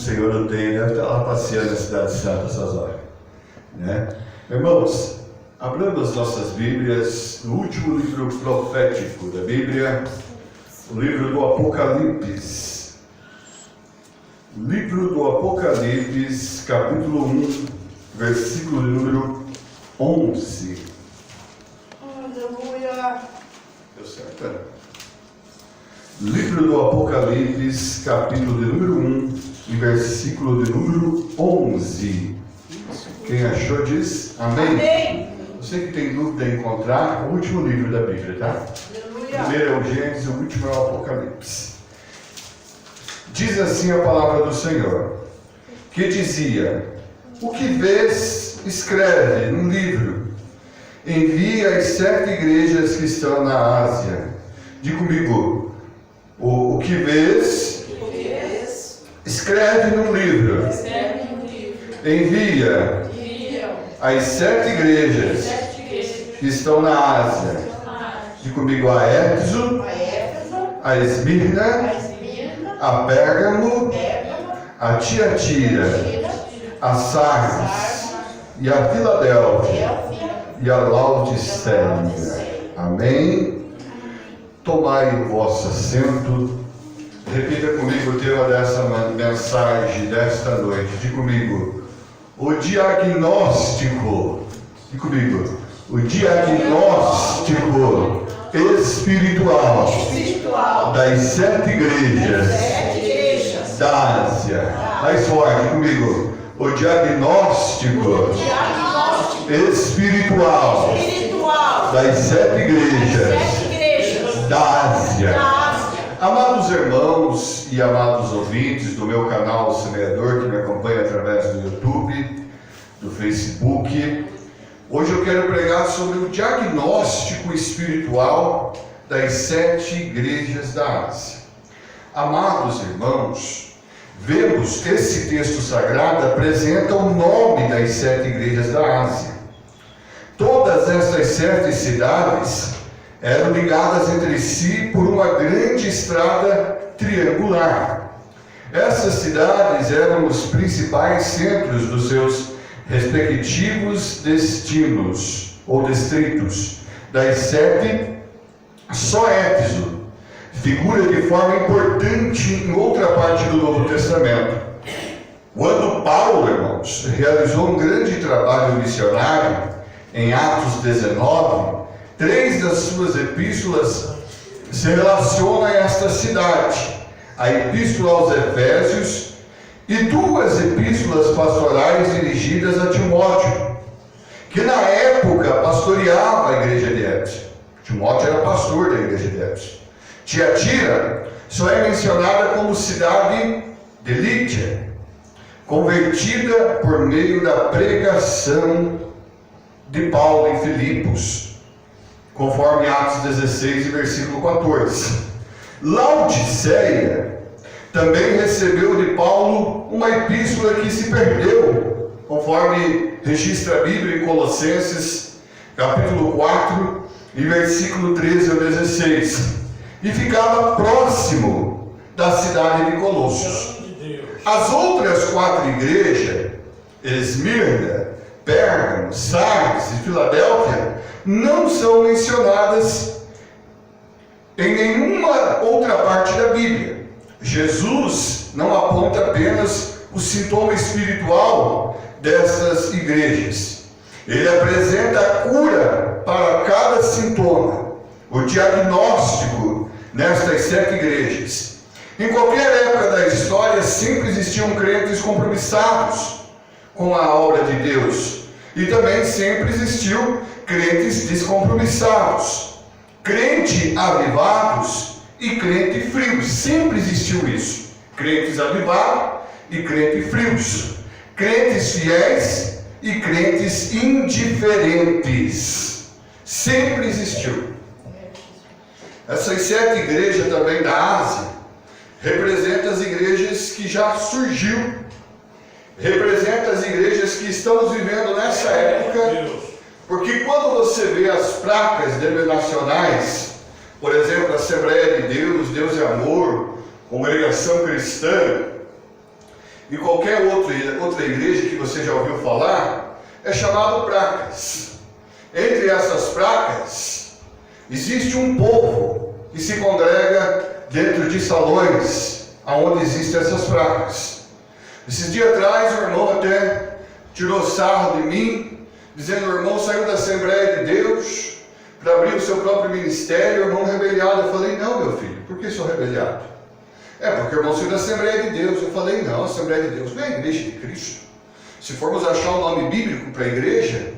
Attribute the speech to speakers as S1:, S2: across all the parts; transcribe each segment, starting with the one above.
S1: Senhor o tem, deve estar lá passeando na cidade santa essas horas, né? Irmãos, abramos as nossas Bíblias no último livro profético da Bíblia, o livro do Apocalipse. Livro do Apocalipse, capítulo 1, versículo número 11.
S2: Aleluia.
S1: Deu certo, né? Livro do Apocalipse, capítulo de número 1, e versículo de número 11. Quem achou diz amém.
S2: Amém.
S1: Você que tem dúvida em encontrar, o último livro da Bíblia, tá?
S2: Aleluia.
S1: O primeiro é o Gênesis, o último é o Apocalipse. Diz assim a palavra do Senhor, que dizia: o que vês, escreve num livro, envia às 7 igrejas que estão na Ásia. Diga comigo, o que vês, escreve num livro, envia às 7 igrejas que estão na Ásia. Diga comigo, a Éfeso, a Esmirna, a Pérgamo, a Tiatira, a Sardes e a Filadélfia e a Laodiceia. Amém? Tomai o vosso assento. Repita comigo o tema dessa mensagem desta noite. Diga comigo, o diagnóstico. Diga comigo, o diagnóstico espiritual das 7 igrejas da Ásia. Mais forte comigo, o diagnóstico espiritual das 7 igrejas da Ásia. Amados irmãos e amados ouvintes do meu canal Semeador, que me acompanha através do YouTube, do Facebook, hoje eu quero pregar sobre o diagnóstico espiritual das 7 igrejas da Ásia. Amados irmãos, vemos esse texto sagrado apresenta o nome das 7 igrejas da Ásia. Todas estas 7 cidades eram ligadas entre si por uma grande estrada triangular. Essas cidades eram os principais centros dos seus respectivos destinos ou distritos. Das 7, só Éfeso figura de forma importante em outra parte do Novo Testamento. Quando Paulo, irmãos, realizou um grande trabalho missionário em Atos 19, 3 das suas epístolas se relacionam a esta cidade: a Epístola aos Efésios e 2 epístolas pastorais dirigidas a Timóteo, que na época pastoreava a igreja de Éfeso. Timóteo era pastor da igreja de Éfeso. Tiatira só é mencionada como cidade de Lídia, convertida por meio da pregação de Paulo em Filipos, conforme Atos 16, versículo 14. Laodiceia também recebeu de Paulo uma epístola que se perdeu, conforme registra a Bíblia em Colossenses, capítulo 4, e versículo 13 ao 16, e ficava próximo da cidade de Colossos. As outras 4 igrejas, Esmirna, Pérgamo, Sardes e Filadélfia, não são mencionadas em nenhuma outra parte da Bíblia. Jesus não aponta apenas o sintoma espiritual dessas igrejas. Ele apresenta a cura para cada sintoma, o diagnóstico nestas 7 igrejas. Em qualquer época da história, sempre existiam crentes compromissados com a obra de Deus, e também sempre existiu crentes descompromissados, crentes avivados e crentes frios. Sempre existiu isso: crentes avivados e crentes frios, crentes fiéis e crentes indiferentes. Sempre existiu. Essas 7 igrejas também da Ásia representam as igrejas que já surgiu, representa as igrejas que estamos vivendo nessa época, porque quando você vê as placas denominacionais, por exemplo, Assembleia de Deus, Deus é Amor, Congregação Cristã, e qualquer outra igreja que você já ouviu falar, é chamado placas. Entre essas placas, existe um povo que se congrega dentro de salões onde existem essas placas. Esses dias atrás, o irmão até tirou sarro de mim, dizendo: o irmão saiu da Assembleia de Deus para abrir o seu próprio ministério, o irmão rebeliado. Eu falei: não, meu filho, por que sou rebeliado? Porque o irmão saiu da Assembleia de Deus. Eu falei: não, a Assembleia de Deus não é a igreja de Cristo. Se formos achar o nome bíblico para a igreja,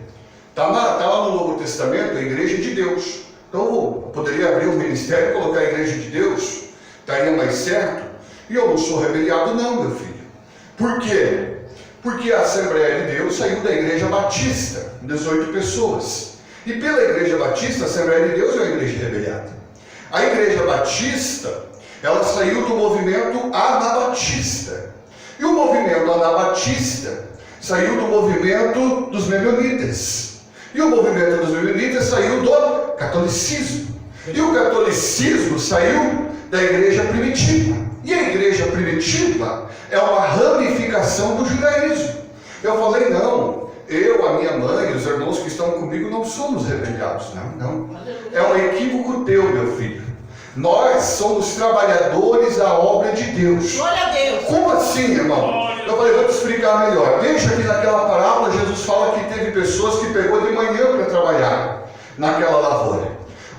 S1: está lá no Novo Testamento, a igreja de Deus. Então eu poderia abrir um ministério e colocar a igreja de Deus, estaria mais certo. E eu não sou rebeliado não, meu filho. Por quê? Porque a Assembleia de Deus saiu da Igreja Batista, 18 pessoas. E pela Igreja Batista, a Assembleia de Deus é uma igreja rebeliada. A Igreja Batista, ela saiu do movimento Anabatista. E o movimento Anabatista saiu do movimento dos Mennonitas. E o movimento dos Mennonitas saiu do catolicismo. E o catolicismo saiu da igreja primitiva. E a igreja primitiva é uma ramificação do judaísmo. Eu falei: não, eu, a minha mãe, os irmãos que estão comigo não somos rebeliados. Não. É um equívoco teu, meu filho. Nós somos trabalhadores da obra de Deus.
S2: Glória a Deus.
S1: Como assim, irmão? Eu falei: vou te explicar melhor. Veja que naquela parábola Jesus fala que teve pessoas que pegou de manhã para trabalhar naquela lavoura.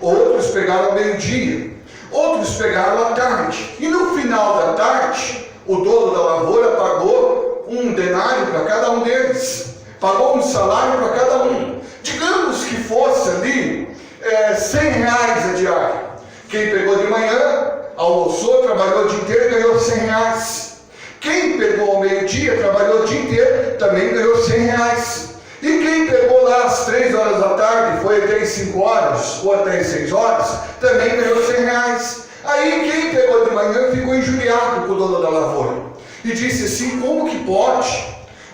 S1: Outros pegaram ao meio-dia. Outros pegaram à tarde. E no final da tarde, o dono da lavoura pagou um denário para cada um deles. Pagou um salário para cada um. Digamos que fosse ali R$100 a diária. Quem pegou de manhã, almoçou, trabalhou o dia inteiro e ganhou R$100. Quem pegou ao meio-dia, trabalhou o dia inteiro, também ganhou R$100. E quem pegou lá às 3 horas da tarde, foi até às 5 horas ou até às 6 horas, também ganhou R$100. Aí quem pegou de manhã ficou injuriado com o dono da lavoura e disse assim: como que pode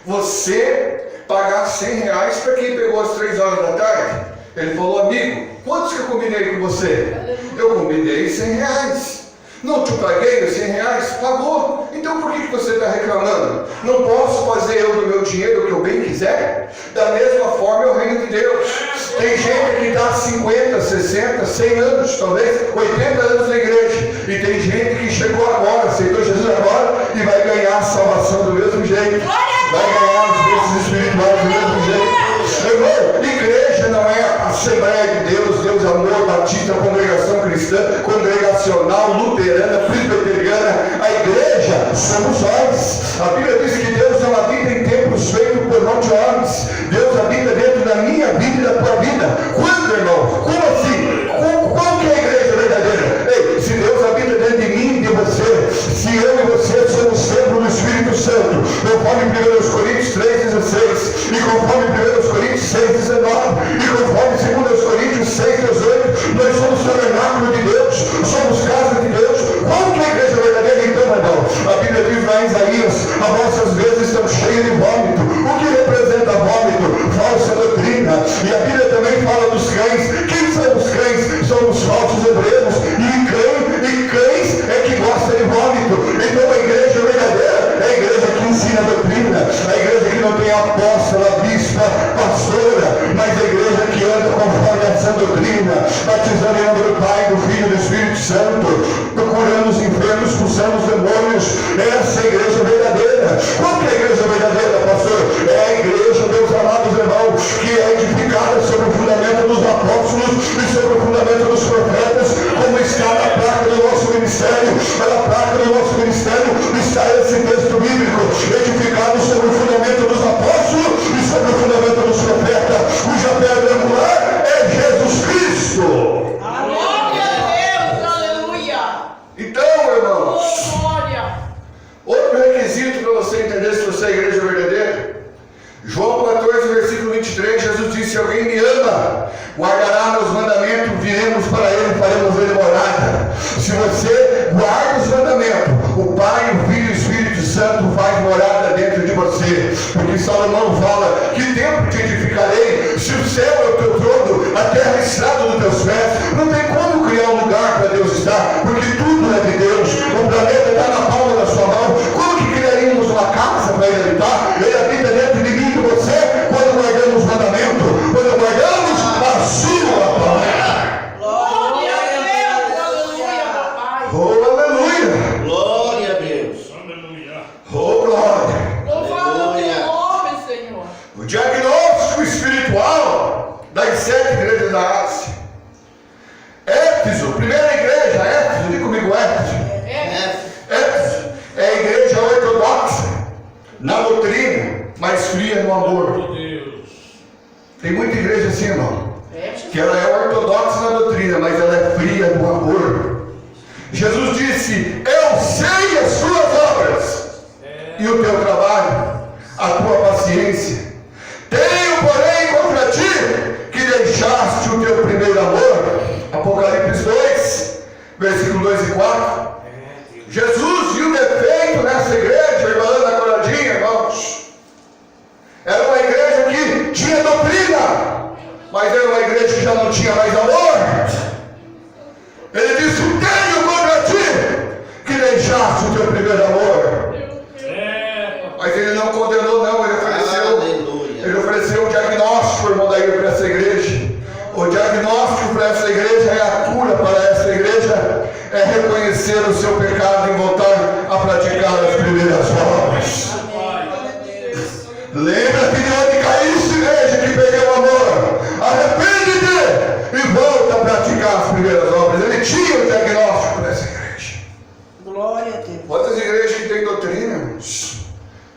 S1: você pagar R$100 para quem pegou às 3 horas da tarde? Ele falou: amigo, quantos que eu combinei com você? Eu combinei R$100. Não te paguei os R$100? Pagou. Então por que você está reclamando? Não posso fazer eu do meu dinheiro o que eu bem quiser? Da mesma forma é o reino de Deus. Tem gente que dá 50, 60, 100 anos, talvez 80 anos na igreja. E tem gente que chegou agora, aceitou Jesus agora e vai ganhar a salvação do mesmo jeito. Vai ganhar os bênçãos espirituais do mesmo jeito. Irmão, igreja não é a Assembleia de Deus, Deus Amor, Batista, Congregação Cristã, Congregacional, Luterana, Presbiteriana. A igreja somos nós. A Bíblia diz que Deus não habita em templos feitos por mão de homens. Deus habita dentro da minha vida e da tua vida. Quando, irmão? Como assim? Qual que é a igreja verdadeira? Ei, se Deus habita dentro de mim e de você, se eu e você somos templo do Espírito Santo, conforme 1 Coríntios 3,16 e conforme 1 Coríntios 6,19 e conforme 2 Coríntios 6,18, nós somos tabernáculo de Deus, somos casa de Deus. Qual que é a igreja verdadeira então, irmão? A Bíblia diz lá em Isaías: as vossas vezes estão cheias de vômito. O que representa vômito? Falsa doutrina. E a Bíblia também fala dos cães. Quem são os cães? São os falsos hebreus. E cães é que gosta de vômito. Então a igreja verdadeira é a igreja que ensina a doutrina, a igreja que não tem apóstola, bispa, pastora, mas a igreja que anda conforme essa doutrina, batizando em nome do Pai, do Filho e do Espírito Santo, procurando os enfermos, expulsando os demônios. Essa é a igreja verdadeira. Qual que é a igreja verdadeira, pastor? É a igreja, meus amados irmãos, que é edificada sobre o fundamento dos apóstolos e sobre o fundamento dos profetas, como está na placa do nosso ministério. Na placa do nosso ministério está esse texto bíblico, edificado sobre o fundamento dos apóstolos e sobre o fundamento dos profetas, cuja pedra angular é Jesus Cristo.
S2: Glória a Deus, aleluia.
S1: Então, irmãos,
S2: Glória.
S1: outro requisito para você entender se você é a igreja verdadeira, João 14, versículo 23, Jesus disse: se alguém me ama, guardará meus mandamentos, viremos para ele, faremos ele morada. Se você guarda os mandamentos, o Pai, o Filho e o Espírito Santo faz morada dentro de você. Porque Salomão fala: que tempo te edificarei? Se o céu é o teu trono, a terra é a estrada dos teus pés. Não tem como criar um lugar para Deus estar, porque tudo é de Deus. O planeta está na palma da sua mão. Como que criaríamos uma casa na doutrina, mas fria no amor. Tem muita igreja assim, irmão, que ela é ortodoxa na doutrina, mas ela é fria no amor. Jesus disse: eu sei as suas obras e o teu trabalho, a tua paciência. Tenho, porém, contra ti que deixaste o teu primeiro amor. Apocalipse 2, versículo 2 e 4. Jesus viu defeito nessa igreja, irmã Ana Coradinha, irmãos. Era uma igreja que tinha doutrina, mas era uma igreja que já não tinha mais amor. Ele disse: tenho contra ti que deixaste o teu primeiro amor. Mas ele não condenou, não. Ele ofereceu um diagnóstico, irmão, da igreja, para essa igreja. O diagnóstico para essa igreja é a cura para essa igreja, é reconhecer o seu pecado e voltar a praticar as primeiras obras. Lembra-te de onde caíste, igreja, que perdeu o amor. Arrepende-te e volta a praticar as primeiras obras. Ele tinha o diagnóstico para essa igreja.
S2: Glória a Deus.
S1: Quantas igrejas que tem doutrina, irmãos?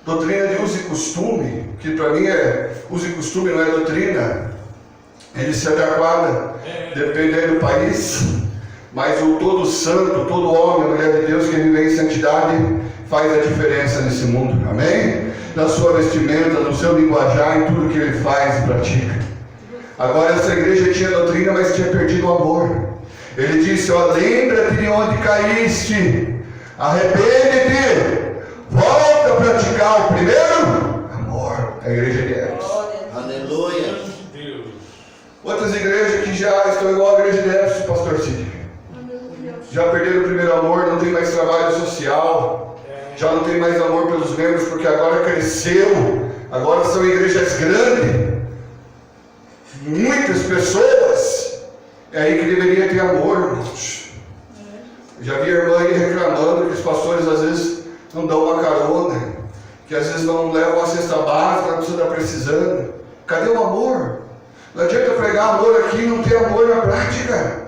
S1: Doutrina de uso e costume, que para mim é uso e costume, não é doutrina. Ele se adequada, dependendo do país, mas o todo santo, todo homem, mulher de Deus que vive em santidade, faz a diferença nesse mundo, amém? Na sua vestimenta, no seu linguajar, em tudo que ele faz e pratica. Agora essa igreja tinha doutrina, mas tinha perdido o amor. Ele disse: ó, lembra-te de onde caíste, arrepende-te, volta a praticar o primeiro amor. A igreja de Éfeso.
S3: Aleluia.
S1: Outras igrejas que já estão igual a igreja de Éfeso, pastor Cid. Já perderam o primeiro amor, não tem mais trabalho social, já não tem mais amor pelos membros, porque agora cresceu, agora são igrejas grandes, muitas pessoas. É aí que deveria ter amor, irmãos. Já vi a irmã aí reclamando que os pastores às vezes não dão uma carona, que às vezes não levam a cesta básica, a pessoa está precisando. Cadê o amor? Não adianta pregar amor aqui e não ter amor na prática.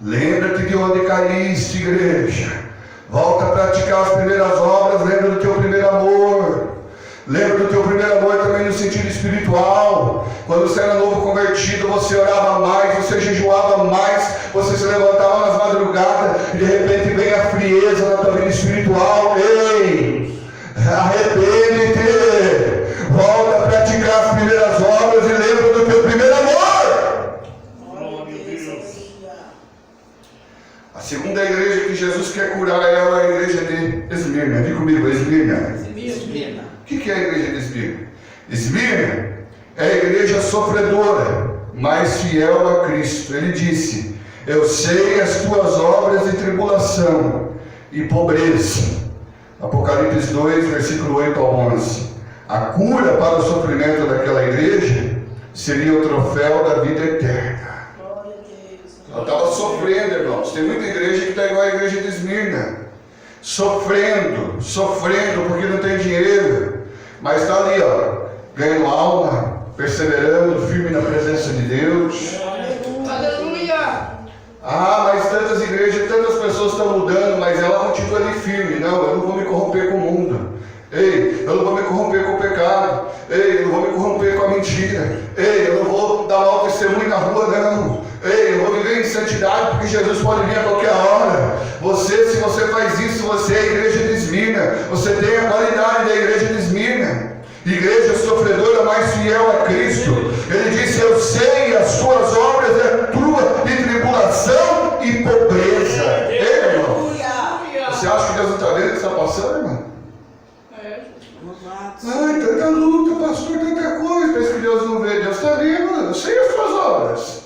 S1: Lembra-te de onde caíste, igreja. Volta a praticar as primeiras obras. Lembra do teu primeiro amor. Lembra do teu primeiro amor também no sentido espiritual. Quando você era novo convertido, você orava mais, você jejuava mais, você se levantava nas madrugadas e de repente vem a frieza na tua vida espiritual. Ei, arrepende-te. Volta a praticar as primeiras obras e lembra do teu primeiro amor. A segunda igreja que Jesus quer curar é a igreja de Esmirna. Diga comigo, Esmirna. O que é a igreja de Esmirna? Esmirna é a igreja sofredora, mas fiel a Cristo. Ele disse: eu sei as tuas obras de tribulação e pobreza. Apocalipse 2, versículo 8 ao 11. A cura para o sofrimento daquela igreja seria o troféu da vida eterna. Ela estava sofrendo, irmãos. Tem muita igreja que está igual a igreja de Esmirna, sofrendo porque não tem dinheiro, mas está ali, ó, ganhando alma, perseverando, firme na presença de Deus.
S2: Aleluia.
S1: Ah, mas tantas igrejas, tantas pessoas estão mudando, mas ela continua ali firme. Não, eu não vou me corromper com o mundo. Ei, eu não vou me corromper com o pecado. Ei, eu não vou me corromper com a mentira. Ei, eu não vou dar mau testemunho na rua, não. Ei, eu vou viver em santidade, porque Jesus pode vir a qualquer hora. Você, se você faz isso, você é a igreja de Esmirna. Você tem a qualidade da igreja de Esmirna. Igreja sofredora, mais fiel a Cristo. Ele disse: eu sei as suas obras, é tua de tribulação e pobreza. Ei, irmão, você acha que Deus não está vendo o que está passando, irmão? Ai, tanta luta, pastor, tanta coisa. Parece que Deus não vê. Deus está vendo. Eu sei as suas obras.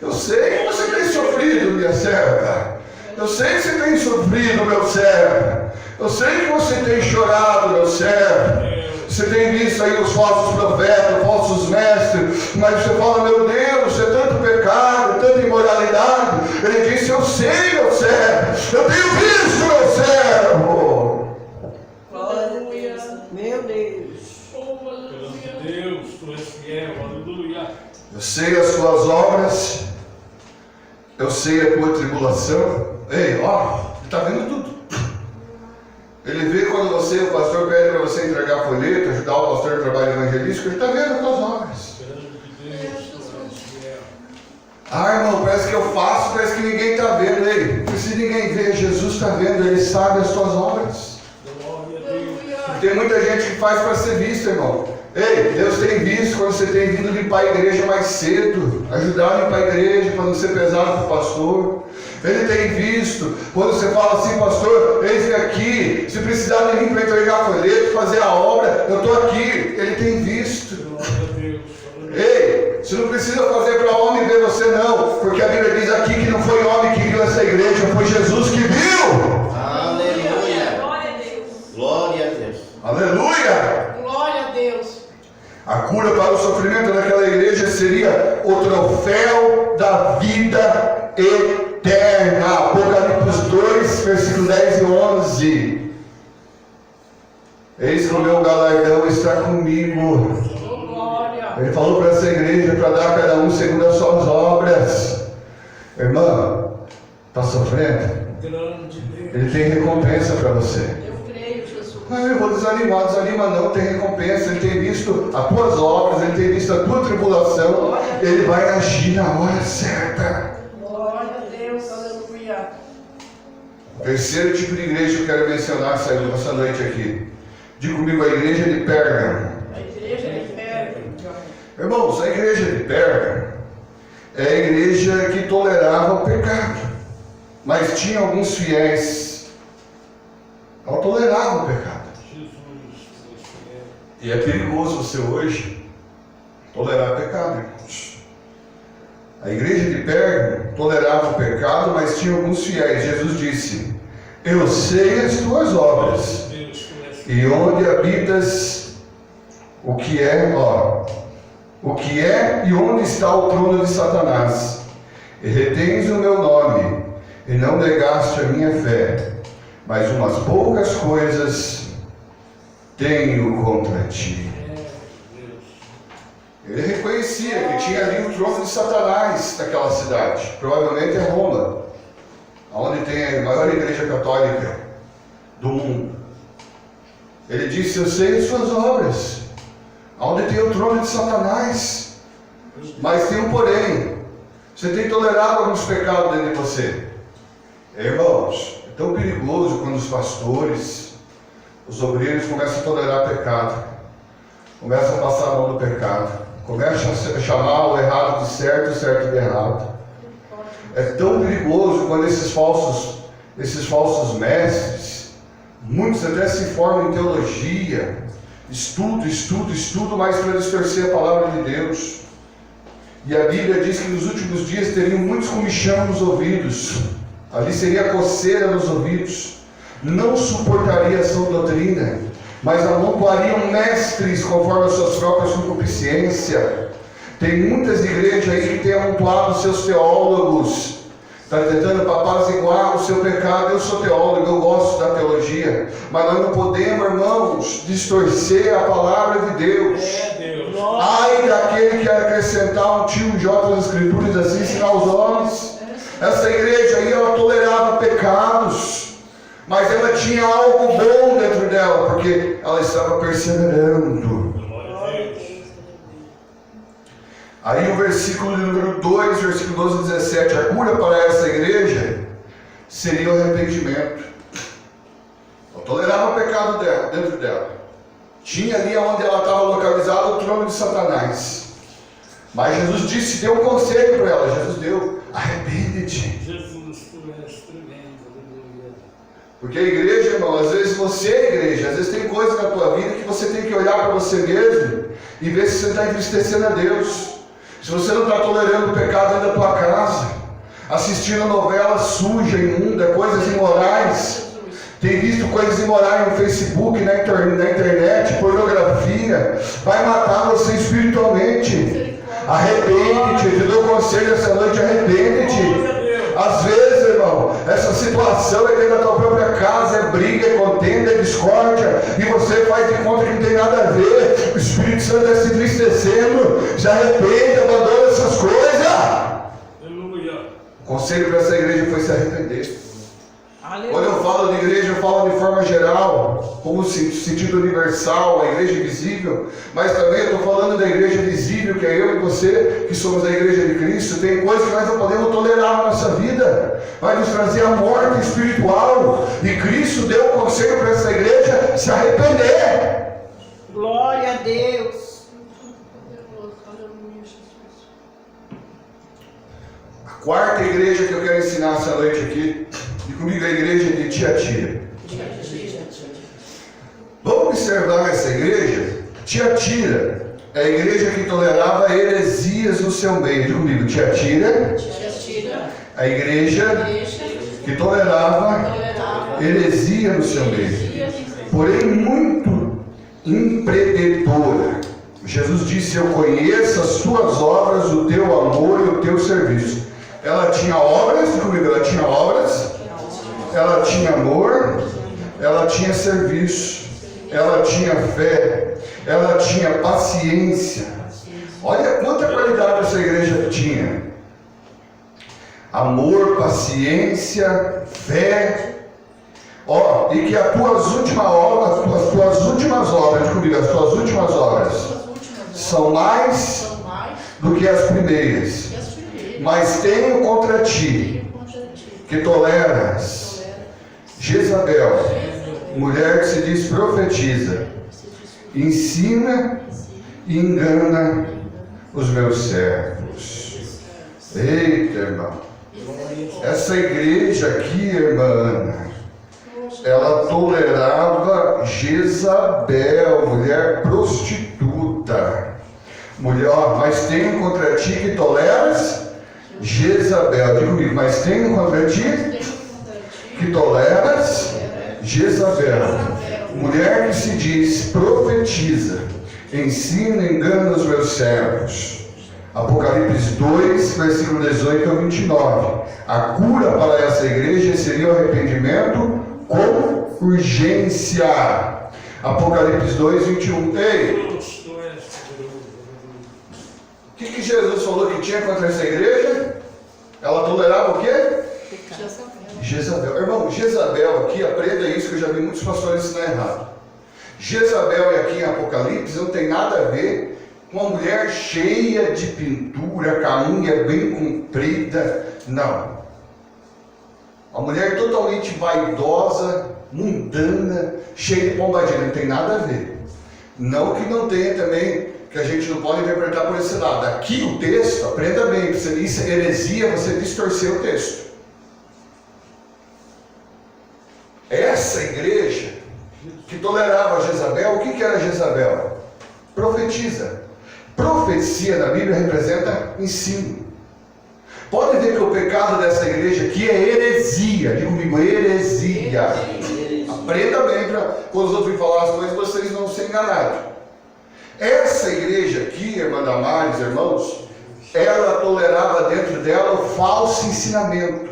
S1: Eu sei que você tem sofrido, minha serva. Eu sei que você tem sofrido, meu servo. Eu sei que você tem chorado, meu servo. Você tem visto aí os falsos profetas, falsos mestres, mas você fala: meu Deus, é tanto pecado, tanta imoralidade. Ele disse: eu sei, meu servo. Eu tenho visto, meu servo.
S2: Meu Deus.
S3: Deus, tu és fiel, aleluia.
S1: Eu sei as tuas obras, eu sei a tua tribulação. Ei, ó, ele está vendo tudo. Ele vê quando você você, o pastor pede para você entregar folheto, ajudar o pastor no trabalho evangelístico, ele está vendo as tuas obras. Ah, irmão, parece que eu faço, parece que ninguém está vendo. Ei, não precisa ninguém ver, Jesus está vendo, Ele sabe as tuas obras. Tem muita gente que faz para ser visto, irmão. Ei, Deus tem visto quando você tem vindo limpar a igreja mais cedo, ajudar a limpar a igreja para não ser pesado para o pastor. Ele tem visto quando você fala assim, pastor, eis-me aqui, se precisar de mim para entregar folheto, fazer a obra, eu estou aqui. Ele tem visto. Ei, você não precisa fazer para homem ver você não, porque a Bíblia diz aqui que não foi homem que viu essa igreja, foi Jesus que viu.
S2: Aleluia. Glória a Deus.
S4: Glória a Deus.
S1: Aleluia.
S2: Glória a Deus.
S1: A cura para o sofrimento daquela igreja seria o troféu da vida eterna. Apocalipse 2, versículo 10 e 11. Eis que o meu galardão está comigo. Ele falou para essa igreja para dar a cada um segundo as suas obras. Irmão, está sofrendo? Ele tem recompensa para você.
S2: Eu creio, Jesus.
S1: Ah, eu vou desanimar, desanima não, tem recompensa. Ele tem visto as tuas obras, ele tem visto a tua tribulação. Ele vai agir na hora certa.
S2: Glória a Deus, aleluia.
S1: O terceiro tipo de igreja que eu quero mencionar essa noite aqui. Diga comigo, a igreja de Pérgamo.
S2: A igreja de Pérgamo.
S1: Irmãos, a igreja de Pérgamo é a igreja que tolerava o pecado, mas tinha alguns fiéis. Ela tolerava o pecado. E é perigoso você hoje tolerar pecado, irmãos. A igreja de Pérgamo tolerava o pecado, mas tinha alguns fiéis. Jesus disse: eu sei as tuas obras e onde habitas, o que é e onde está o trono de Satanás. E retens o meu nome, e não negaste a minha fé, mas umas poucas coisas tenho contra ti. Ele reconhecia que tinha ali o trono de Satanás naquela cidade, provavelmente é Roma, onde tem a maior igreja católica do mundo. Ele disse: eu sei as suas obras, onde tem o trono de Satanás, mas tem um porém, você tem tolerado alguns pecados dentro de você. Irmãos, é tão perigoso quando os pastores, os obreiros começam a tolerar pecado, começam a passar a mão no pecado, começam a chamar o errado de certo e o certo de errado. É tão perigoso quando esses falsos mestres, muitos até se formam em teologia, estudo, mas para distorcer a palavra de Deus. E a Bíblia diz que nos últimos dias teriam muitos comichão nos ouvidos, ali seria coceira nos ouvidos, não suportaria a sã doutrina, mas amontoariam mestres conforme as suas próprias concupiscências. Tem muitas igrejas aí que têm amontoado seus teólogos, está tentando apaziguar o seu pecado. Eu sou teólogo, eu gosto da teologia, mas nós não podemos, irmãos, distorcer a palavra de Deus. Ai daquele que acrescentar um tio J nas escrituras, assim ensinar aos homens. Essa igreja aí, ela tolerava pecados, mas ela tinha algo bom dentro dela, porque ela estava perseverando. Aí o versículo número 2, versículo 12 e 17, a cura para essa igreja seria o arrependimento. Ela tolerava o pecado dela, dentro dela. Tinha ali onde ela estava localizada o trono de Satanás. Mas Jesus disse, deu um conselho para ela. Jesus deu: arrepende-te.
S3: Jesus, tu és tremendo, aleluia.
S1: Porque a igreja, irmão, às vezes você é igreja, às vezes tem coisas na tua vida que você tem que olhar para você mesmo e ver se você está entristecendo a Deus. Se você não está tolerando o pecado dentro da tua casa, assistindo novela suja, imunda, coisas imorais, tem visto coisas imorais no Facebook, na internet, pornografia, vai matar você espiritualmente. Arrepende-te, eu te dou conselho essa noite, arrepende-te. Às vezes, irmão, essa situação é dentro da tua própria casa, é briga, é contenda, é discórdia, e você faz de conta que não tem nada a ver. O Espírito Santo está se entristecendo. Se arrepende, abandona essas coisas.
S3: Aleluia.
S1: O conselho para essa igreja foi se arrepender.
S2: Aleluia.
S1: Quando eu eu falo de igreja, eu falo de forma geral, como sentido universal, a igreja invisível, mas também eu estou falando da igreja visível, que é eu e você, que somos a igreja de Cristo. Tem coisas que nós não podemos tolerar na nossa vida, vai nos trazer a morte espiritual, e Cristo deu o conselho para essa igreja se arrepender.
S2: Glória a Deus.
S1: A quarta igreja que eu quero ensinar essa noite aqui, e comigo a igreja de Tiatira. Vamos observar nessa igreja. Tiatira é a igreja que tolerava heresias no seu meio. Diga comigo, Tiatira, a igreja que tolerava heresia no seu meio, porém muito empreendedora. Jesus disse: eu conheço as tuas obras, o teu amor e o teu serviço. Ela tinha obras, comigo, ela tinha obras, ela tinha amor, ela tinha serviço, ela tinha fé, ela tinha paciência. Olha quanta qualidade essa igreja tinha: amor, paciência, fé. Ó, e que as tuas últimas obras, comigo, as tuas últimas obras são mais do que as primeiras. Mas tenho contra ti que toleras Jezabel, mulher que se diz profetiza, ensina e engana os meus servos. Eita, irmão, essa igreja aqui, irmã Ana, ela tolerava Jezabel, mulher prostituta. Mulher, ó, mas tenho contra ti que toleras Jezabel. Diga comigo, mas tenho contra ti que toleras Jezabel, mulher que se diz profetiza, ensina e engana os meus servos. Apocalipse 2, versículo 18 ao 29. A cura para essa igreja seria o arrependimento com urgência. Apocalipse 2, 21. Ei, o que Jesus falou que tinha contra essa igreja? Ela tolerava o quê? Jezabel. Irmão, Jezabel aqui, aprenda isso, que eu já vi muitos pastores ensinar errado. Jezabel aqui em Apocalipse não tem nada a ver com uma mulher cheia de pintura, com a unha bem comprida. Não. Uma mulher totalmente vaidosa, mundana, cheia de pombadinha. Não tem nada a ver. Não que não tenha também, que a gente não pode interpretar por esse lado. Aqui o texto, aprenda bem, isso é heresia, você distorceu o texto. Essa igreja que tolerava Jezabel, o que era Jezabel? Profetiza. Profecia na Bíblia representa ensino. Pode ver que o pecado dessa igreja aqui é heresia. Diga comigo, heresia. Aprenda bem para quando os outros falar as coisas, vocês não se enganados. Essa igreja aqui, irmã Damares, irmãos, ela tolerava dentro dela o falso ensinamento.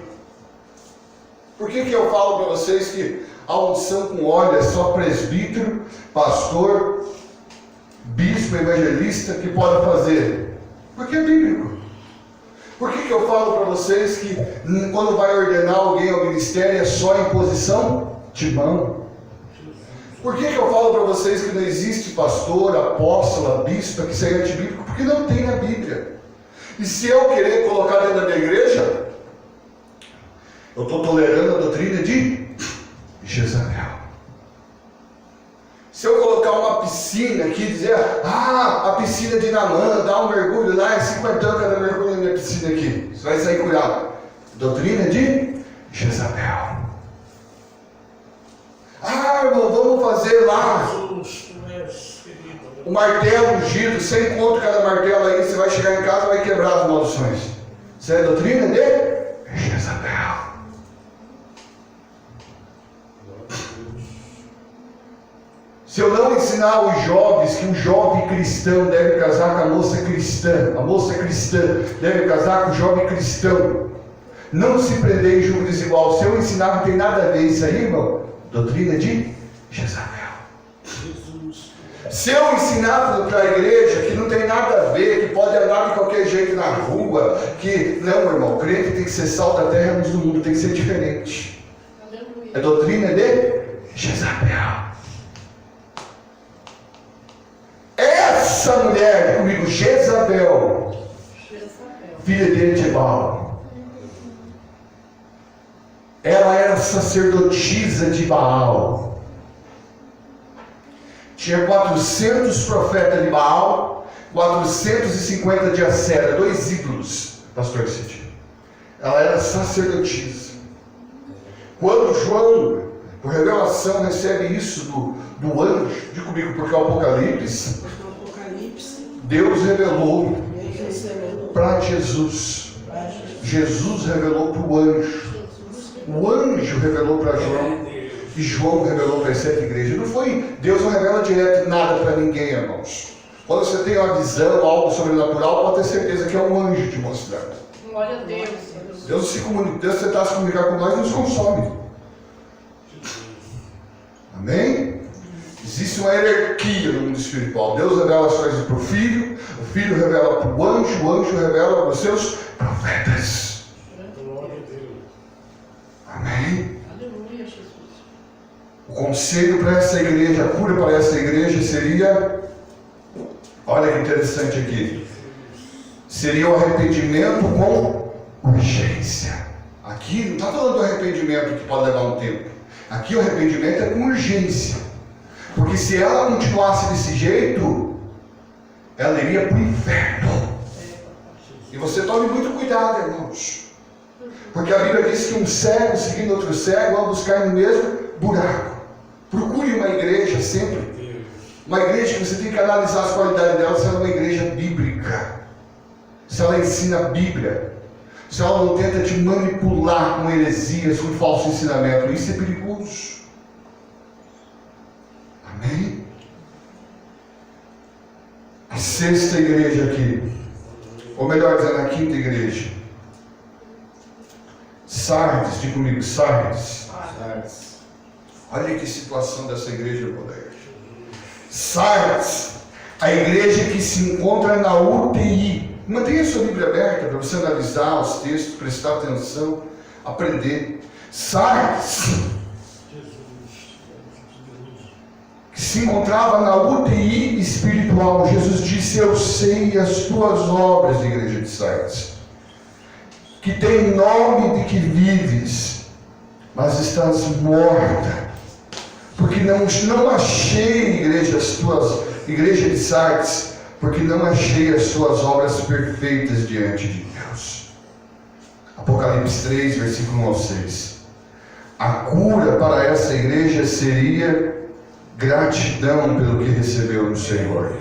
S1: Por que eu falo para vocês que a unção com óleo é só presbítero, pastor, bispo, evangelista que pode fazer? Porque é bíblico. Por que eu falo para vocês que quando vai ordenar alguém ao ministério é só imposição de mão? Por que eu falo para vocês que não existe pastor, apóstolo, bispo, que isso é antibíblico? Porque não tem na Bíblia. E se eu querer colocar dentro da minha igreja, eu estou tolerando a doutrina de Jezabel. Se eu colocar uma piscina aqui e dizer, a piscina de Naamã, dá um mergulho lá, é 50 cada mergulho na minha piscina aqui, você vai sair curado. Doutrina de Jezabel. Irmão, vamos fazer lá o martelo ungido, 100 conto cada martelo aí, você vai chegar em casa e vai quebrar as maldições. Isso é a doutrina de Jezabel. Se eu não ensinar os jovens que um jovem cristão deve casar com a moça cristã deve casar com o jovem cristão, não se prender em julgo desigual. Se eu ensinar, não tem nada a ver isso aí, irmão. Doutrina de Jezabel. Se eu ensinar para a igreja que não tem nada a ver, que pode andar de qualquer jeito na rua, que não, irmão, crente tem que ser sal da terra, luz do mundo, tem que ser diferente. É doutrina de Jezabel. Essa mulher, comigo, Jezabel, filha de Etibal, ela era sacerdotisa de Baal. Tinha 400 profetas de Baal, 450 de Acera, 2 ídolos, pastor Cid. Ela era sacerdotisa. Quando João, por revelação, recebe isso do anjo, diga comigo, porque o Apocalipse, Deus revelou para Jesus. Jesus revelou para o anjo. O anjo revelou para João. E João revelou para as 7 igrejas. Não foi, Deus não revela direto nada para ninguém, irmãos. Quando você tem uma visão, algo sobrenatural, pode ter certeza que é um anjo te mostrando.
S2: Glória a Deus.
S1: Deus se comunica, Deus tentar se comunicar com nós, nos consome. Amém? Existe uma hierarquia no mundo espiritual. Deus revela as coisas para o Filho revela para o anjo revela para os seus profetas. Amém?
S2: Aleluia, Jesus.
S1: O conselho para essa igreja, a cura para essa igreja seria, olha que interessante aqui, seria o arrependimento com urgência. Aqui não está falando do arrependimento que pode levar um tempo. Aqui o arrependimento é com urgência. Porque se ela continuasse desse jeito, ela iria para o inferno. E você tome muito cuidado, irmãos. Porque a Bíblia diz que um cego seguindo outro cego vão buscar no mesmo buraco. Procure uma igreja sempre. Uma igreja que você tem que analisar as qualidades dela, se ela é uma igreja bíblica. Se ela ensina a Bíblia. Se ela não tenta te manipular com heresias, com falso ensinamento. Isso é perigoso. Amém? A 6ª igreja aqui, ou melhor dizendo, a 5ª igreja, Sardes, diga comigo, Sardes. Olha que situação dessa igreja, poder. Sardes, a igreja que se encontra na UTI. Mantenha a sua Bíblia aberta para você analisar os textos, prestar atenção, aprender. Sardes, que se encontrava na UTI espiritual. Jesus disse: eu sei as tuas obras, igreja de Sardes, que tem nome de que vives, mas estás morta, porque não achei, igreja de Sardes, porque não achei as tuas obras perfeitas diante de Deus. Apocalipse 3, versículo 1 ao 6. A cura para essa igreja seria gratidão pelo que recebeu do Senhor,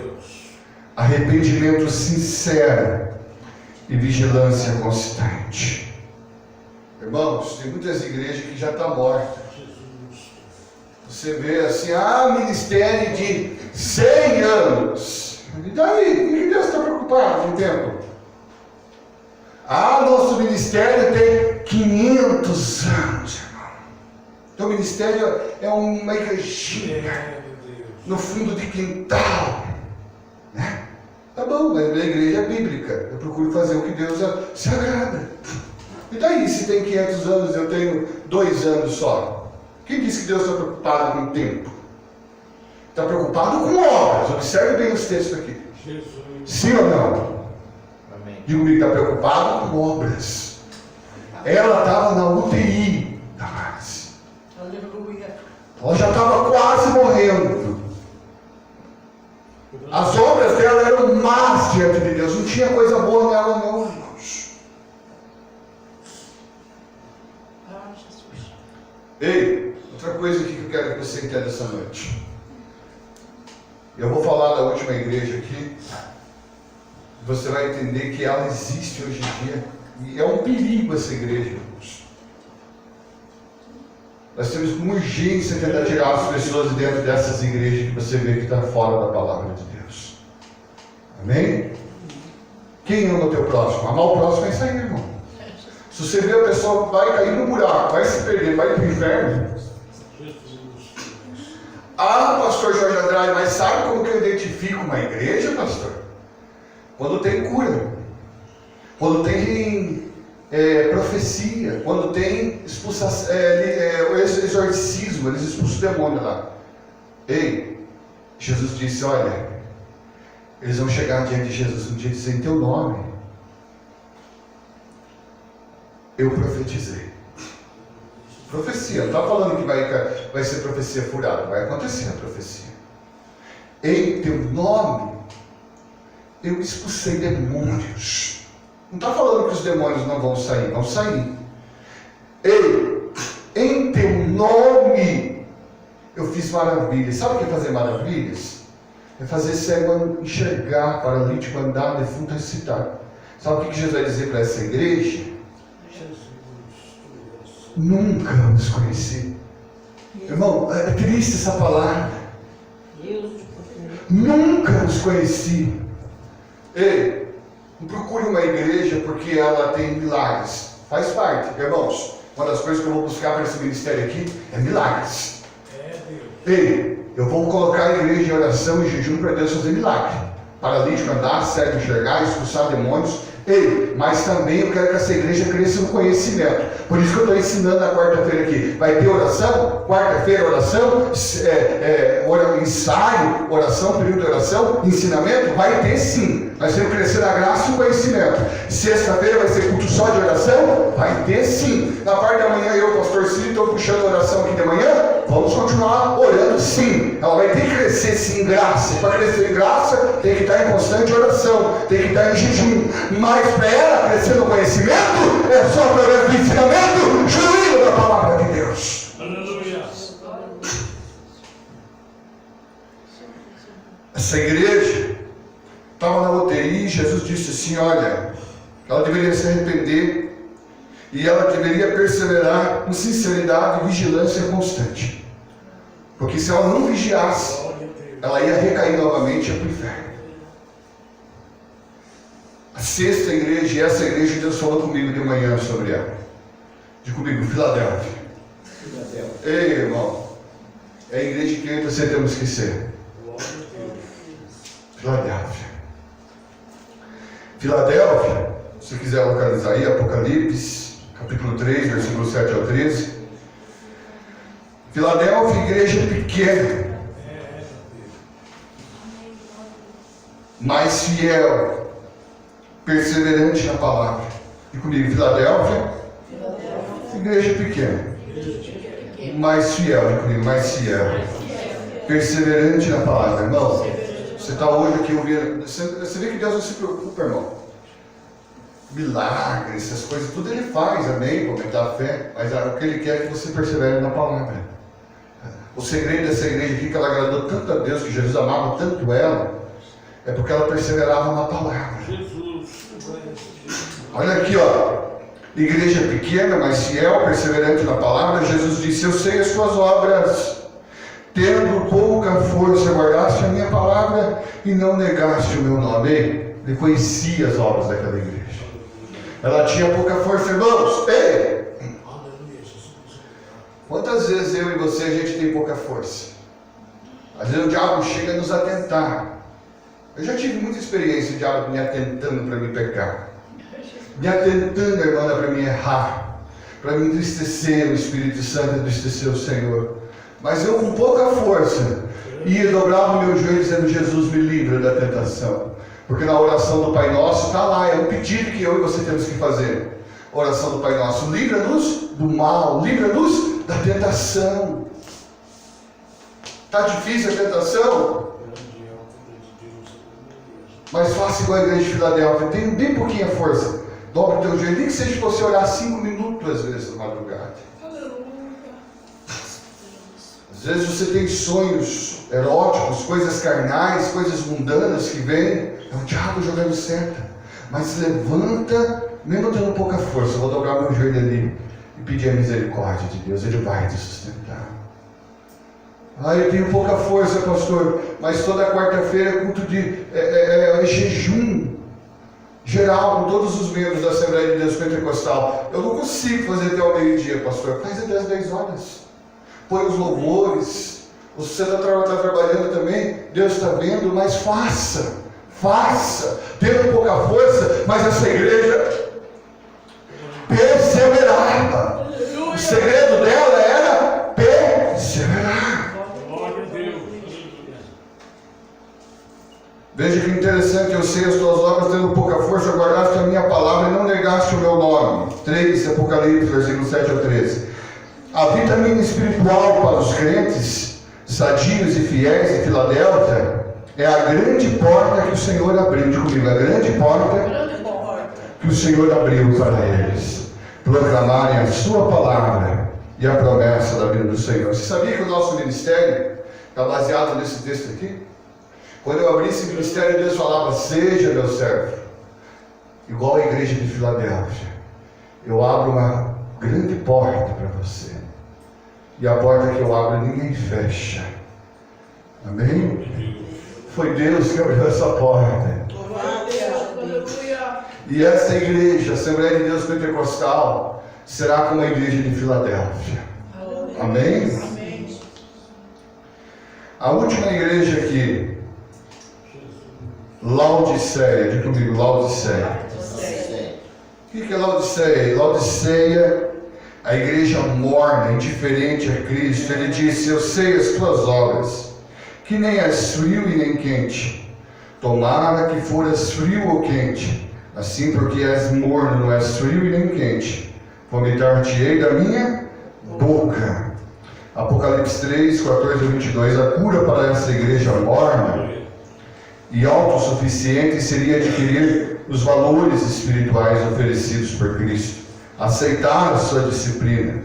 S1: arrependimento sincero e vigilância constante. Irmãos, tem muitas igrejas que já estão mortas. Você vê assim, ministério de 100 anos. E daí? Por que Deus está preocupado com o tempo? Nosso ministério tem 500 anos, irmão. Então o ministério é uma igrejinha no fundo de quintal, né? Tá bom, mas a igreja é bíblica. Eu procuro fazer o que Deus se agrada. E daí, se tem 500 anos, eu tenho 2 anos só? Quem disse que Deus está preocupado com o tempo? Está preocupado com obras. Observe bem os textos aqui.
S3: Jesus.
S1: Sim ou não?
S4: Amém.
S1: Digo que está preocupado com obras. Ela estava na UTI, Damares.
S2: Aleluia.
S1: Ela já estava quase morrendo. As obras dela eram más diante de Deus. Não tinha coisa boa nela, não, irmãos.
S2: Jesus.
S1: Ei, outra coisa aqui que eu quero que você entenda essa noite. Eu vou falar da última igreja aqui. Você vai entender que ela existe hoje em dia. E é um perigo essa igreja, irmãos. Nós temos com urgência tentar tirar as pessoas de dentro dessas igrejas que você vê que está fora da palavra de Deus. Amém? Quem ama o teu próximo? Amar o próximo é sair, irmão. Se você vê a pessoa vai cair no buraco, vai se perder, vai para o inferno. Pastor Jorge Andrade, mas sabe como que eu identifico uma igreja, pastor? Quando tem cura. Quando tem profecia, quando tem exorcismo, eles expulsam o demônio lá. Ei, Jesus disse, olha, eles vão chegar diante de Jesus um dia e dizer, em teu nome, eu profetizei. Profecia, não está falando que vai ser profecia furada, vai acontecer a profecia. Em teu nome, eu expulsei demônios. Não está falando que os demônios não vão sair, vão sair. Ei, em teu nome, eu fiz maravilhas. Sabe o que é fazer maravilhas? É fazer cego enxergar, paralítico andar, defunto ressuscitar. Sabe o que Jesus vai dizer para essa igreja? Nunca os conheci. Irmão, é triste essa palavra. Nunca os conheci. Ei, não procure uma igreja porque ela tem milagres. Faz parte, irmãos. Uma das coisas que eu vou buscar para esse ministério aqui é milagres. Ei, eu vou colocar a igreja em oração e jejum para Deus fazer milagre. Paralítico andar, cego enxergar, expulsar demônios. Ei, mas também eu quero que essa igreja cresça no conhecimento. Por isso que eu estou ensinando na quarta-feira aqui. Vai ter oração, quarta-feira oração, ensaio, oração, período de oração, ensinamento, vai ter sim. Nós temos que crescer na graça e no conhecimento. Sexta-feira vai ser culto só de oração? Vai ter sim. Na parte da manhã eu, pastor Ciro, estou puxando a oração aqui de manhã. Vamos continuar orando sim. Ela vai ter que crescer sim em graça. Para crescer em graça, tem que estar em constante oração, tem que estar em jejum. Mas para ela crescer no conhecimento, é só através do ensinamento genuíno da palavra de Deus.
S3: Aleluia.
S1: Essa igreja estava na UTI e Jesus disse assim, olha, ela deveria se arrepender e ela deveria perseverar com sinceridade e vigilância constante. Porque se ela não vigiasse, ela ia recair novamente para o inferno. A sexta igreja, e essa igreja Deus falou comigo de manhã sobre ela. Diga comigo, Filadélfia. Ei, irmão, é a igreja que eu e você temos que ser. Filadélfia. Filadélfia, se quiser localizar aí, Apocalipse, capítulo 3, versículo 7 ao 13. Filadélfia, igreja pequena, mas fiel, perseverante na palavra. E comigo, Filadélfia, igreja pequena, mais fiel. E comigo, mais fiel, perseverante na palavra. Irmão, você está hoje aqui ouvindo, você vê que Deus não se preocupa, irmão. Milagres, essas coisas, tudo Ele faz, amém, para aumentar a fé. Mas o que Ele quer é que você persevere na palavra. O segredo dessa igreja aqui, que ela agradou tanto a Deus, que Jesus amava tanto ela, é porque ela perseverava na palavra. Olha aqui, ó. Igreja pequena, mas fiel, perseverante na palavra. Jesus disse, eu sei as tuas obras, tendo pouca força, guardaste a minha palavra e não negaste o meu nome. Ele conhecia as obras daquela igreja. Ela tinha pouca força, irmãos. Ei! Quantas vezes eu e você, a gente tem pouca força? Às vezes o diabo chega a nos atentar. Eu já tive muita experiência de diabo me atentando para me pecar. Me atentando, irmã, para me errar. Para me entristecer, o Espírito Santo entristecer o Senhor. Mas eu com pouca força ia dobrar o meu joelho dizendo, Jesus me livra da tentação. Porque na oração do Pai Nosso está lá, é um pedido que eu e você temos que fazer. Oração do Pai Nosso, livra-nos do mal, livra-nos da tentação. Está difícil a tentação? Mas faça igual a igreja de Filadélfia, tem bem pouquinha força. Dobra o teu joelho, nem que seja você orar 5 minutos às vezes na madrugada. Às vezes você tem sonhos eróticos, coisas carnais, coisas mundanas que vêm. É o diabo jogando seta. Mas levanta, mesmo tendo pouca força. Eu vou dobrar meu joelho ali e pedir a misericórdia de Deus. Ele vai te sustentar. Eu tenho pouca força, pastor. Mas toda quarta-feira é culto de jejum geral com todos os membros da Assembleia de Deus Pentecostal. Eu não consigo fazer até o meio-dia, pastor. Faz até as 10 horas. Põe os louvores. Você está trabalhando também. Deus está vendo, mas faça. Tendo pouca força, mas essa igreja perseverava. O segredo dela era perseverar.
S3: Glória a Deus.
S1: Veja que interessante, eu sei as tuas obras, tendo pouca força, guardaste a minha palavra e não negaste o meu nome. 3, Apocalipse, versículo 7 a 13. A vitamina espiritual para os crentes, sadios e fiéis de Filadélfia, é a grande porta que o Senhor abriu. Diga comigo, a grande porta que o Senhor abriu para eles. Proclamarem a sua palavra e a promessa da vinda do Senhor. Você sabia que o nosso ministério está baseado nesse texto aqui? Quando eu abri esse ministério, Deus falava: seja meu servo, igual a igreja de Filadélfia. Eu abro uma grande porta para você, e a porta que eu abro ninguém fecha. Amém? Foi Deus que abriu essa porta. E essa igreja, a Assembleia de Deus Pentecostal, será como a igreja de Filadélfia. Amém? A última igreja aqui, Laodiceia. Diga comigo, Laodiceia. O que é Laodiceia? Laodiceia, a igreja morna, indiferente a Cristo. Ele disse: eu sei as tuas obras, que nem és frio e nem quente. Tomara que foras frio ou quente. Assim, porque és morno, não és frio e nem quente, vomitar-te-ei da minha boca. Apocalipse 3, 14 a 22. A cura para essa igreja morna e autossuficiente seria adquirir os valores espirituais oferecidos por Cristo, aceitar a sua disciplina,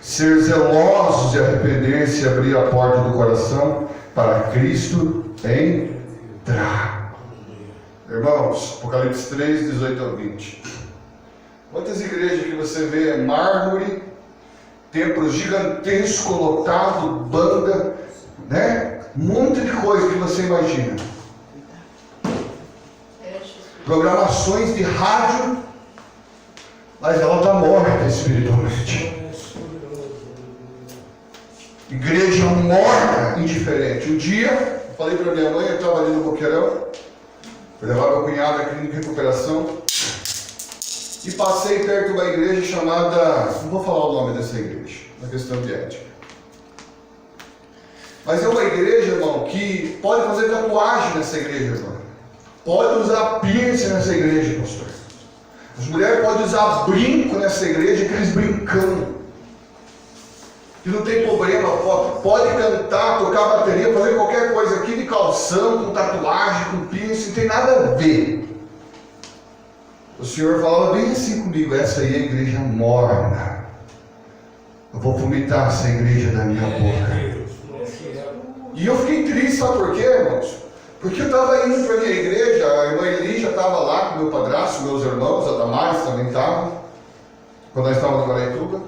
S1: ser zelosos e arrepender-se e abrir a porta do coração para Cristo entrar. Irmãos, Apocalipse 3, 18 a 20. Quantas igrejas que você vê mármore, templo gigantesco, lotado, banda, né? Um monte de coisa que você imagina. Programações de rádio, mas ela está morta espiritualmente. Igreja morta, indiferente. Um dia, eu falei para minha mãe, eu estava ali no Boqueirão, eu levava meu cunhado à clínica de recuperação, e passei perto de uma igreja chamada, não vou falar o nome dessa igreja, uma questão de ética. Mas é uma igreja, irmão, que pode fazer tatuagem nessa igreja, irmão. Pode usar piercing nessa igreja, pastor. As mulheres podem usar brinco nessa igreja, aqueles brincão. Que não tem problema, pode cantar, tocar bateria, fazer qualquer coisa aqui de calção, com tatuagem, com piercing, não tem nada a ver. O Senhor falava bem assim comigo: essa aí é a igreja morna. Eu vou vomitar essa igreja da minha boca. E eu fiquei triste, sabe por quê, irmãos? Porque eu estava indo para a minha igreja, a irmã Eli já estava lá com meu padrasto, meus irmãos, a Damares também estava, quando nós estávamos no Guaraituba.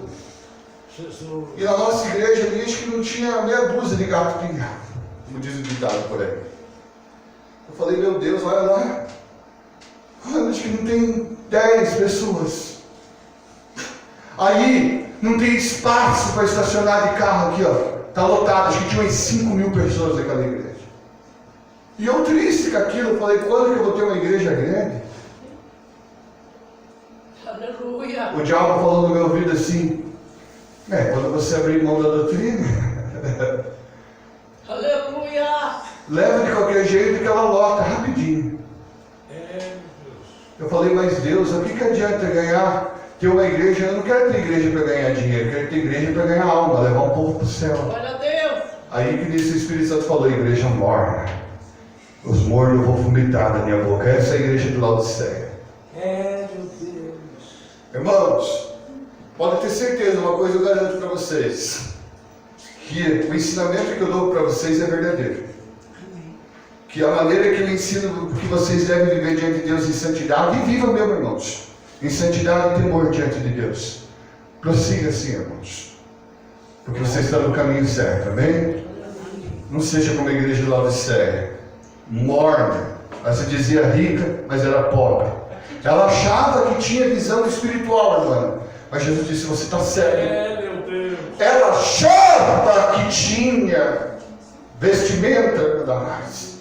S1: E na nossa igreja, acho que não tinha meia dúzia de gato pingado, como diz o ditado por aí. Eu falei: meu Deus, olha lá, acho que não tem 10 pessoas. Aí, não tem espaço para estacionar de carro aqui, ó. Está lotado, acho que tinha umas 5.000 pessoas naquela igreja. E eu triste com aquilo, eu falei: quando que eu vou ter uma igreja grande?
S2: Aleluia.
S1: O diabo falou no meu ouvido assim: quando você abrir mão da doutrina,
S2: Aleluia.
S1: leva de qualquer jeito que ela lota rapidinho. Eu falei: mas Deus, o que adianta ter uma igreja? Eu não quero ter igreja para ganhar dinheiro, eu quero ter igreja para ganhar alma, levar um povo para o céu.
S2: Glória a Deus.
S1: Aí que disse o Espírito Santo, falou: igreja morna, os mornos eu vou vomitar da minha boca. Essa é a igreja de Laodiceia.
S3: Meu Deus.
S1: Irmãos, pode ter certeza, uma coisa eu garanto para vocês, que o ensinamento que eu dou para vocês é verdadeiro. Que a maneira que eu ensino que vocês devem viver diante de Deus em santidade, e vivam mesmo, irmãos, em santidade e temor diante de Deus. Prossiga assim, irmãos, porque você está no caminho certo, amém? Não seja como a igreja de Laodiceia, morna. Ela se dizia rica, mas era pobre. Ela achava que tinha visão espiritual, irmã, mas Jesus disse: você está cego.
S3: Meu Deus.
S1: Ela achava que tinha vestimenta, Damares.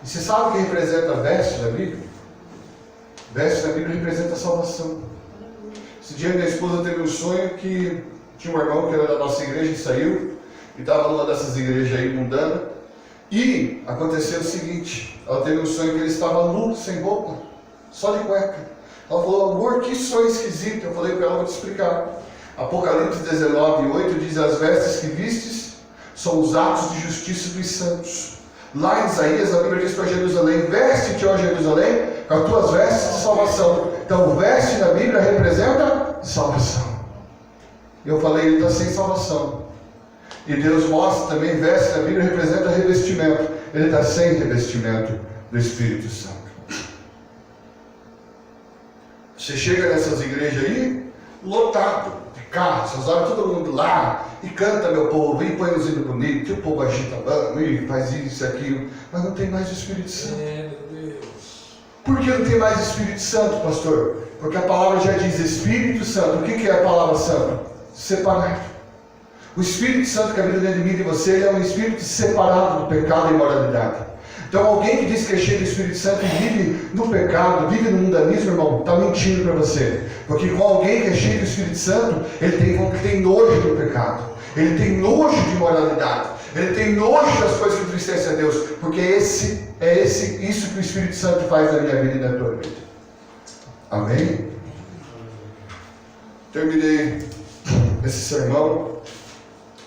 S1: E você sabe o que representa a veste na Bíblia? Veste na Bíblia representa a salvação. Esse dia minha esposa teve um sonho que tinha um irmão que era da nossa igreja que saiu e estava numa dessas igrejas aí mundana. E aconteceu o seguinte, ela teve um sonho que ele estava nu, sem roupa, só de cueca. Ela falou, amor, que sonho esquisito. Eu falei para ela, vou te explicar. Apocalipse 19:8 diz, as vestes que vistes são os atos de justiça dos santos. Lá em Isaías, a Bíblia diz para Jerusalém, veste-te, ó Jerusalém, com as tuas vestes de salvação. Então, veste na Bíblia representa salvação. Eu falei, ele está sem salvação. E Deus mostra também, veste na Bíblia representa revestimento. Ele está sem revestimento do Espírito Santo. Você chega nessas igrejas aí, lotado de carros, essas horas todo mundo lá, e canta, meu povo, e põe os hinos bonitos, e o povo agita a mão, e faz isso e aquilo, mas não tem mais o Espírito Santo.
S3: Meu Deus.
S1: Por que não tem mais o Espírito Santo, pastor? Porque a palavra já diz Espírito Santo. O que é a palavra santo? Separado. O Espírito Santo que habita dentro de mim e de você, ele é um Espírito separado do pecado e imoralidade. Então alguém que diz que é cheio do Espírito Santo e vive no pecado, vive no mundanismo, irmão, está mentindo para você. Porque com alguém que é cheio do Espírito Santo, ele tem nojo do pecado. Ele tem nojo de imoralidade. Ele tem nojo das coisas que entristecem a Deus. Porque isso que o Espírito Santo faz na minha vida e na tua vida. Amém? Terminei esse sermão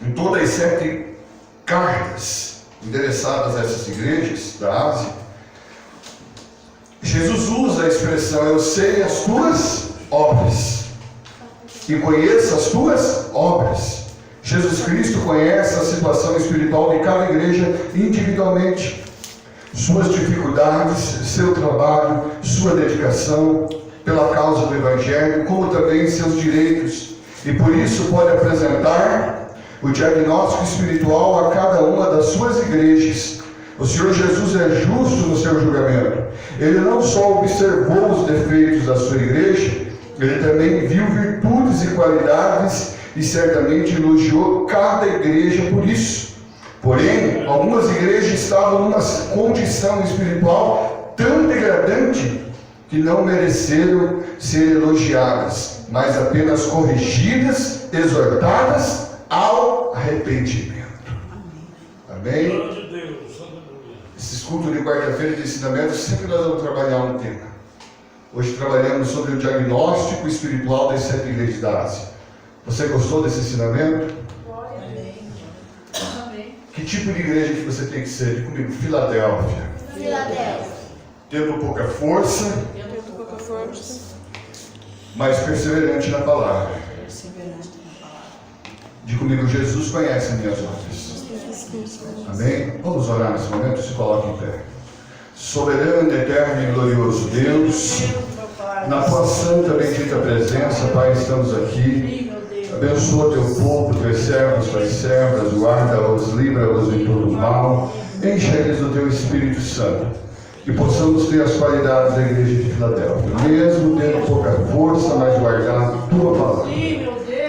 S1: em todas as 7 cartas endereçadas a essas igrejas da Ásia. Jesus usa a expressão, eu sei as tuas obras e conheço as tuas obras. Jesus Cristo conhece a situação espiritual de cada igreja individualmente, suas dificuldades, seu trabalho, sua dedicação pela causa do Evangelho, como também seus direitos, e por isso pode apresentar o diagnóstico espiritual a cada uma das suas igrejas. O Senhor Jesus é justo no seu julgamento. Ele não só observou os defeitos da sua igreja, ele também viu virtudes e qualidades e certamente elogiou cada igreja por isso. Porém, algumas igrejas estavam numa condição espiritual tão degradante que não mereceram ser elogiadas, mas apenas corrigidas, exortadas ao arrependimento. Amém? Esses cultos de quarta-feira de ensinamento, sempre nós vamos trabalhar um tema. Hoje trabalhamos sobre o diagnóstico espiritual das 7 igrejas da Ásia. Você gostou desse ensinamento?
S2: Amém.
S1: Que tipo de igreja que você tem que ser? Diga comigo, Filadélfia. Tendo pouca força, mas perseverante na palavra. Diga comigo, Jesus conhece minhas obras. Amém? Vamos orar nesse momento, se coloque em pé. Soberano, eterno e glorioso Deus, na tua santa bendita presença, Pai, estamos aqui. Abençoa teu povo, teus servos, tuas servas, guarda-os, livra-os de todo mal, enche-eles do teu Espírito Santo, que possamos ter as qualidades da igreja de Filadélfia, mesmo tendo pouca força, mas guardar a tua palavra.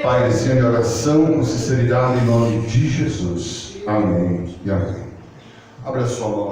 S1: Pai, descendo em oração com sinceridade em nome de Jesus. Amém e amém. Abra sua mão.